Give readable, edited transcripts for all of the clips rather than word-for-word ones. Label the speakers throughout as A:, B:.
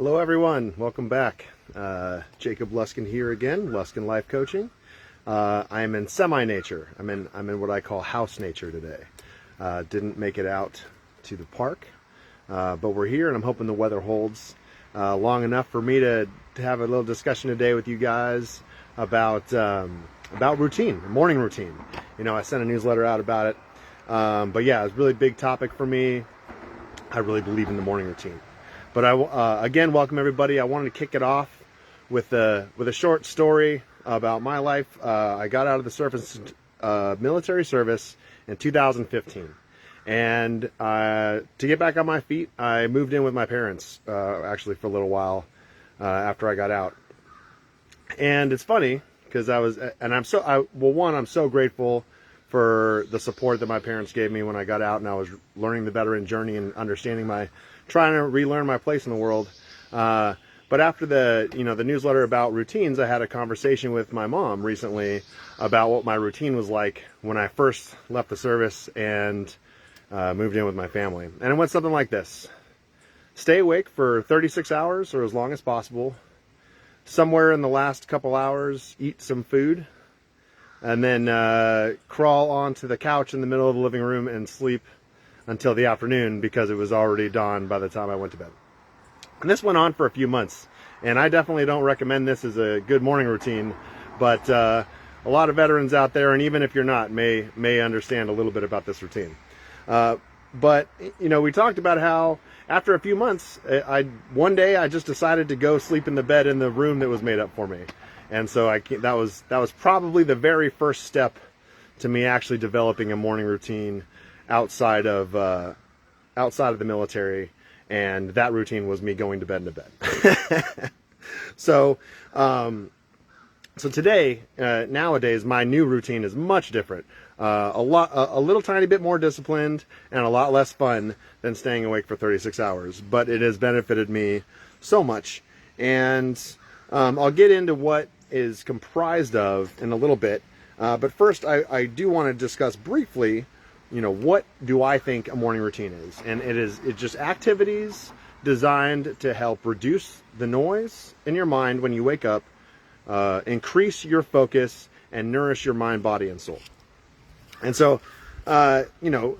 A: Hello everyone, welcome back. Jacob Luskin here again, Luskin Life Coaching. I'm in semi-nature. I'm in what I call house nature today. Didn't make it out to the park, but we're here and I'm hoping the weather holds long enough for me to have a little discussion today with you guys about routine, morning routine. You know, I sent a newsletter out about it, but yeah, it's a really big topic for me. I really believe in the morning routine. But again, welcome everybody. I wanted to kick it off with a short story about my life. I got out of the military service in 2015, and to get back on my feet, I moved in with my parents actually for a little while after I got out. And it's funny because I'm so grateful for the support that my parents gave me when I got out and I was learning the veteran journey and trying to relearn my place in the world. But after the newsletter about routines, I had a conversation with my mom recently about what my routine was like when I first left the service and moved in with my family. And it went something like this. Stay awake for 36 hours or as long as possible. Somewhere in the last couple hours, eat some food. And then crawl onto the couch in the middle of the living room and sleep until the afternoon because it was already dawn by the time I went to bed. And this went on for a few months, and I definitely don't recommend this as a good morning routine, but a lot of veterans out there, and even if you're not, may understand a little bit about this routine. But you know, we talked about how after a few months, one day I just decided to go sleep in the bed in the room that was made up for me. And so that was probably the very first step to me actually developing a morning routine outside of the military, and that routine was me going to bed in bed. So today, nowadays, my new routine is much different. A little tiny bit more disciplined and a lot less fun than staying awake for 36 hours. But it has benefited me so much, and I'll get into what is comprised of in a little bit. But first, I do want to discuss briefly, you know, what do I think a morning routine is? And it's just activities designed to help reduce the noise in your mind when you wake up, increase your focus, and nourish your mind, body, and soul. And so, you know,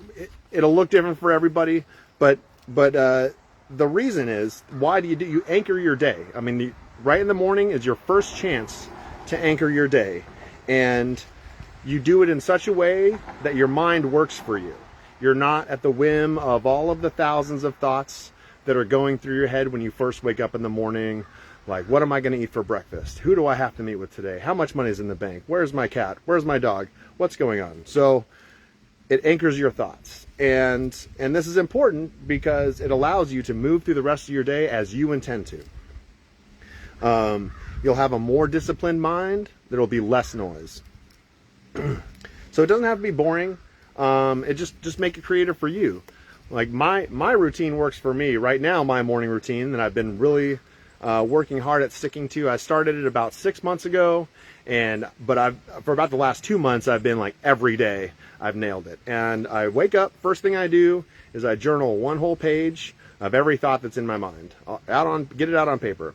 A: it'll look different for everybody, but the reason is, why do you anchor your day? I mean, right in the morning is your first chance to anchor your day, and you do it in such a way that your mind works for you. You're not at the whim of all of the thousands of thoughts that are going through your head when you first wake up in the morning. Like, what am I going to eat for breakfast? Who do I have to meet with today? How much money is in the bank? Where's my cat? Where's my dog? What's going on? So it anchors your thoughts. And this is important because it allows you to move through the rest of your day as you intend to. You'll have a more disciplined mind. There'll be less noise. So it doesn't have to be boring. It just make it creative for you. Like my routine works for me right now. My morning routine that I've been really working hard at sticking to. I started it about 6 months ago, but for about the last 2 months I've been like every day I've nailed it. And I wake up, first thing I do is I journal one whole page of every thought that's in my mind. Get it out on paper.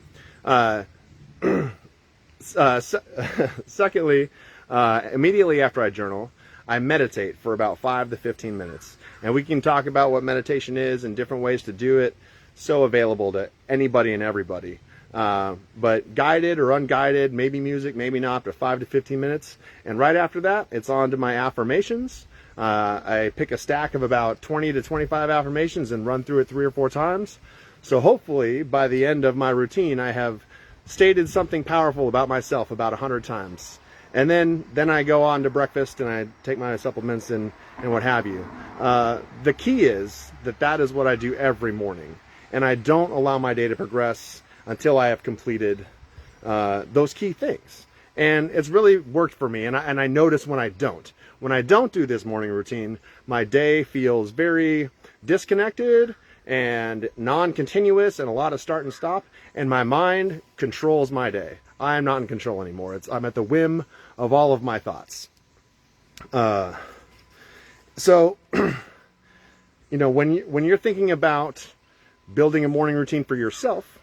A: Secondly, immediately after I journal, I meditate for about 5 to 15 minutes. And we can talk about what meditation is and different ways to do it. So available to anybody and everybody. But guided or unguided, maybe music, maybe not, but 5 to 15 minutes. And right after that, it's on to my affirmations. I pick a stack of about 20 to 25 affirmations and run through it 3 or 4 times. So hopefully, by the end of my routine, I have stated something powerful about myself about 100 times. And then I go on to breakfast and I take my supplements and what have you. The key is that is what I do every morning. And I don't allow my day to progress until I have completed those key things. And it's really worked for me. And I notice when I don't. When I don't do this morning routine, my day feels very disconnected and non-continuous and a lot of start and stop. And my mind controls my day. I am not in control anymore. I'm at the whim of all of my thoughts. So, you know, when you're thinking about building a morning routine for yourself,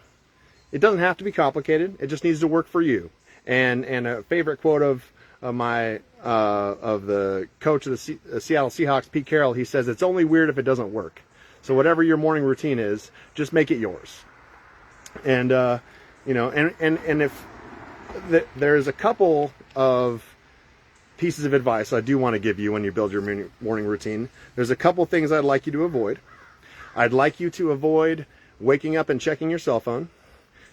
A: it doesn't have to be complicated. It just needs to work for you. And a favorite quote of the coach of the Seattle Seahawks, Pete Carroll, he says, it's only weird if it doesn't work. So whatever your morning routine is, just make it yours. And, you know, and if there's a couple of pieces of advice I do want to give you when you build your morning routine. There's a couple things I'd like you to avoid. I'd like you to avoid waking up and checking your cell phone,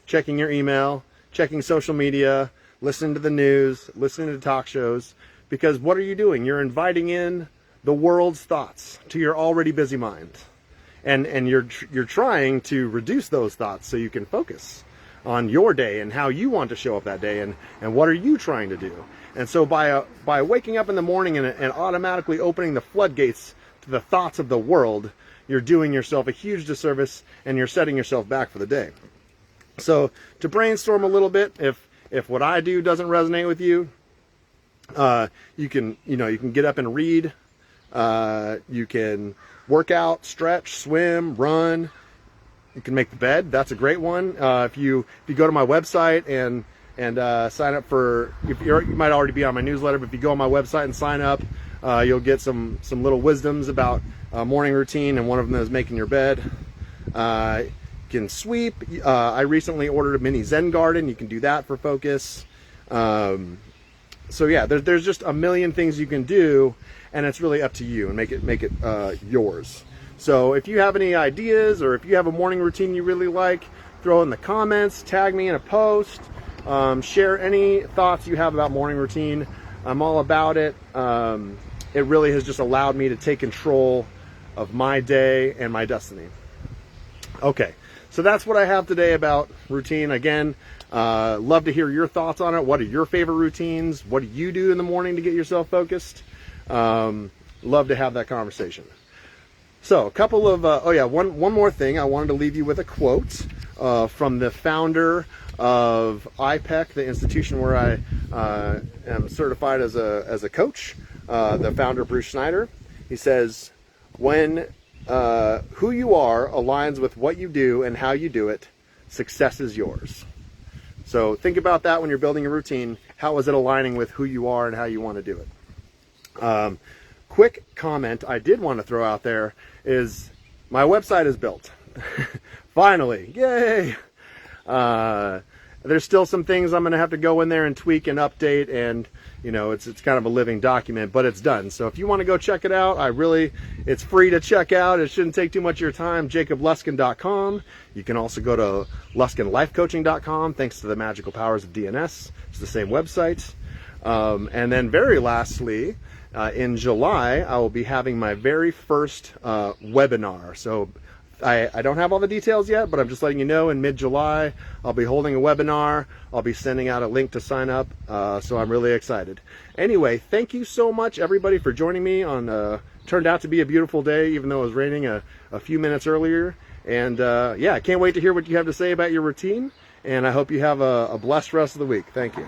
A: checking your email, checking social media, listening to the news, listening to talk shows, because what are you doing? You're inviting in the world's thoughts to your already busy mind. And you're trying to reduce those thoughts so you can focus on your day and how you want to show up that day and what are you trying to do. And so by waking up in the morning and automatically opening the floodgates to the thoughts of the world, you're doing yourself a huge disservice and you're setting yourself back for the day. So to brainstorm a little bit, if what I do doesn't resonate with you, you can get up and read. You can work out, stretch, swim, run. You can make the bed. That's a great one. If you go to my website and sign up for, you might already be on my newsletter, but if you go on my website and sign up, you'll get some little wisdoms about morning routine, and one of them is making your bed. You can sweep. I recently ordered a mini Zen garden. You can do that for focus. So yeah, there's just a million things you can do, and it's really up to you, and make it yours. So if you have any ideas, or if you have a morning routine you really like, throw in the comments, tag me in a post, share any thoughts you have about morning routine. I'm all about it. It really has just allowed me to take control of my day and my destiny. Okay, so that's what I have today about routine. Again, love to hear your thoughts on it. What are your favorite routines? What do you do in the morning to get yourself focused? Love to have that conversation. So a couple of, one more thing. I wanted to leave you with a quote from the founder of IPEC, the institution where I am certified as a coach, the founder, Bruce Schneider. He says, when who you are aligns with what you do and how you do it, success is yours. So think about that when you're building a routine. How is it aligning with who you are and how you want to do it? Quick comment I did want to throw out there is my website is built. Finally, yay! There's still some things I'm going to have to go in there and tweak and update, and you know, it's kind of a living document, but it's done. So if you want to go check it out, it's free to check out. It shouldn't take too much of your time. JacobLuskin.com. You can also go to LuskinLifeCoaching.com. Thanks to the magical powers of DNS. It's the same website. And then very lastly, in July, I will be having my very first webinar. So I don't have all the details yet, but I'm just letting you know in mid-July, I'll be holding a webinar. I'll be sending out a link to sign up. So I'm really excited. Anyway, thank you so much, everybody, for joining me on, turned out to be a beautiful day, even though it was raining a few minutes earlier. And yeah, I can't wait to hear what you have to say about your routine. And I hope you have a blessed rest of the week. Thank you.